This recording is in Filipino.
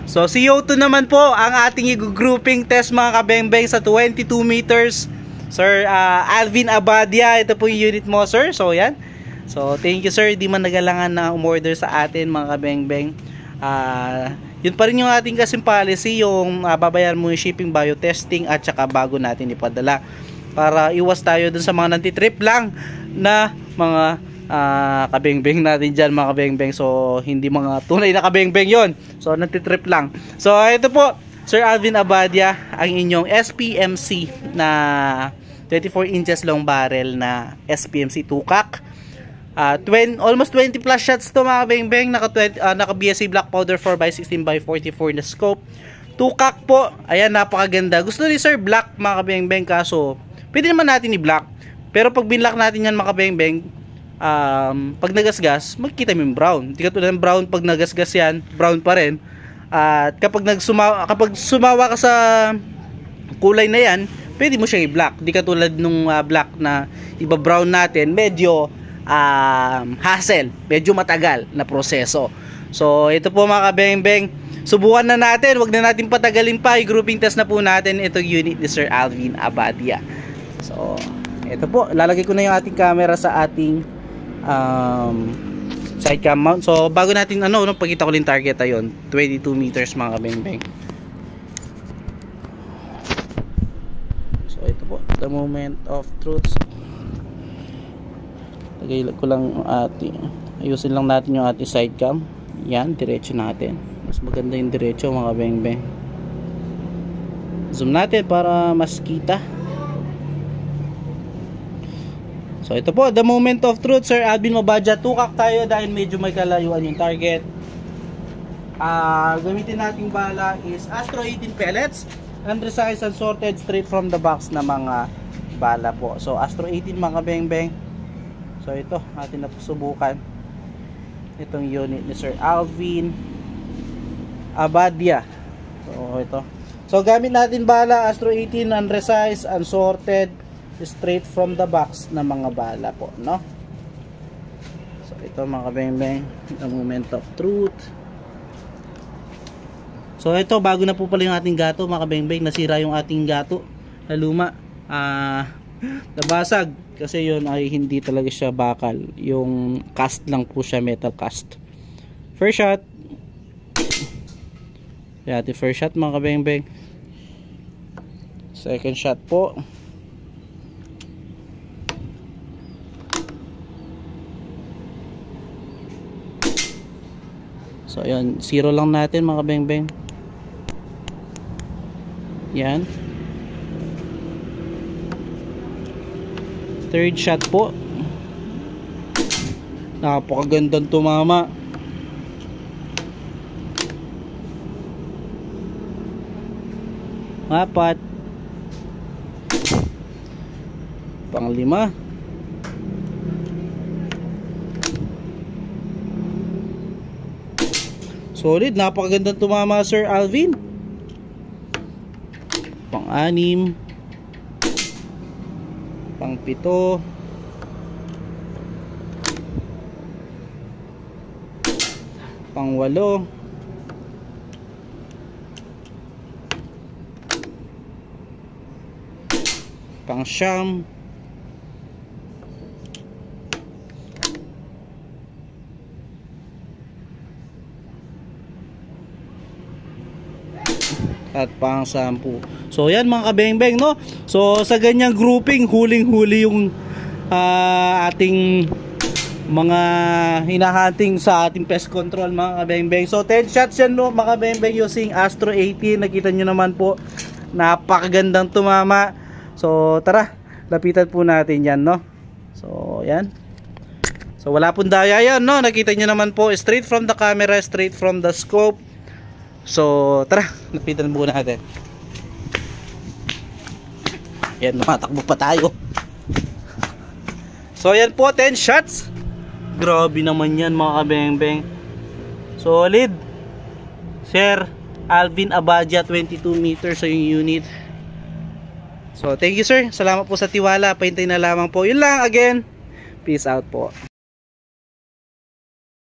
So CO2 naman po ang ating i-grouping test mga kabengbeng sa 22 meters. Sir Alvin Abadia, ito po yung unit mo sir. So yan. So thank you sir, di man nagalangan na umorder sa atin mga kabengbeng. Yun pa rin yung ating kasing policy, yung babayaran mo yung shipping, biotesting at saka bago natin ipadala, para iwas tayo dun sa mga nantitrip lang na mga kabengbeng natin dyan mga kabengbeng. So hindi mga tunay na kabengbeng yon, so nantitrip lang. So ito po Sir Alvin Abadia, ang inyong SPMC na 24 inches long barrel na SPMC tukak. Almost 20 plus shots to mga bengbeng. Naka BSC black powder 4x16x44 na scope. Tukak po. Ayan, napakaganda. Gusto ni sir black mga bengbeng, kaso pwede naman natin i-black. Pero pag binlock natin yan mga bengbeng, pag nagasgas, magkita mo yung brown. Hindi katulad ng brown, pag nagasgas yan, brown pa rin. At kapag sumawa ka sa kulay na yan, pwede mo siyang i-black. Hindi katulad nung black na iba brown natin, medyo hassle, medyo matagal na proseso. So ito po mga kabengbeng, subukan na natin, wag na natin patagalin pa, i-grouping test na po natin itong unit ni Sir Alvin Abadia. So ito po, lalagay ko na yung ating camera sa ating side cam mount. So bago natin pagkita ko yung target, ayun 22 meters mga kabengbeng. So ito po, the moment of truth. Lagay ko lang ayusin lang natin yung ating side cam. Yan, diretso natin. Mas maganda yung diretso mga bengbeng. Zoom natin para mas kita. So ito po, the moment of truth, Sir Alvin Abadia. Tukak tayo dahil medyo may kalayuan yung target. Gamitin nating bala is Astro 18 pellets, undersized and sorted straight from the box na mga bala po. So Astro 18 mga bengbeng. So ito, atin na subukan itong unit ni Sir Alvin Abadia. So ito. So gamit natin bala Astro 18 unresized, unsorted, straight from the box na mga bala po, no? So ito mga bengbeng, the moment of truth. So ito, bago na po pala yung ating gato mga bengbeng, nasira yung ating gato na luma. Nabasag kasi yun ay hindi talaga siya bakal, yung cast lang po siya, metal cast. First shot, yan, first shot mga kabengbeng. Second shot po. So yun, zero lang natin mga kabengbeng. Yan. Third shot po. Napakagandang tumama. Apat. Panglima. Solid, napakagandang tumama Sir Alvin. Pang-anim. Pang-pito. Pang-walo. Pang-siyam. At pang-sampu. So yan mga kabengbeng, no? So sa ganyang grouping, huling-huli yung ating mga hinahunting sa ating pest control mga kabengbeng. So 10 shots yan, no, mga kabengbeng, using Astro 18. Nakita nyo naman po, napakagandang tumama. So tara, lapitan po natin yan, no? So yan. So wala pong daya yan, no? Nakita nyo naman po, straight from the camera, straight from the scope. So tara, lapitan po natin. Yan, matakbo pa tayo. So yan po, 10 shots. Grabe naman yan mga kabengbeng. Solid. Sir Alvin Abadia, 22 meters sa yung unit. So thank you sir, salamat po sa tiwala. Paintay na lamang po. Yun lang, again, peace out po.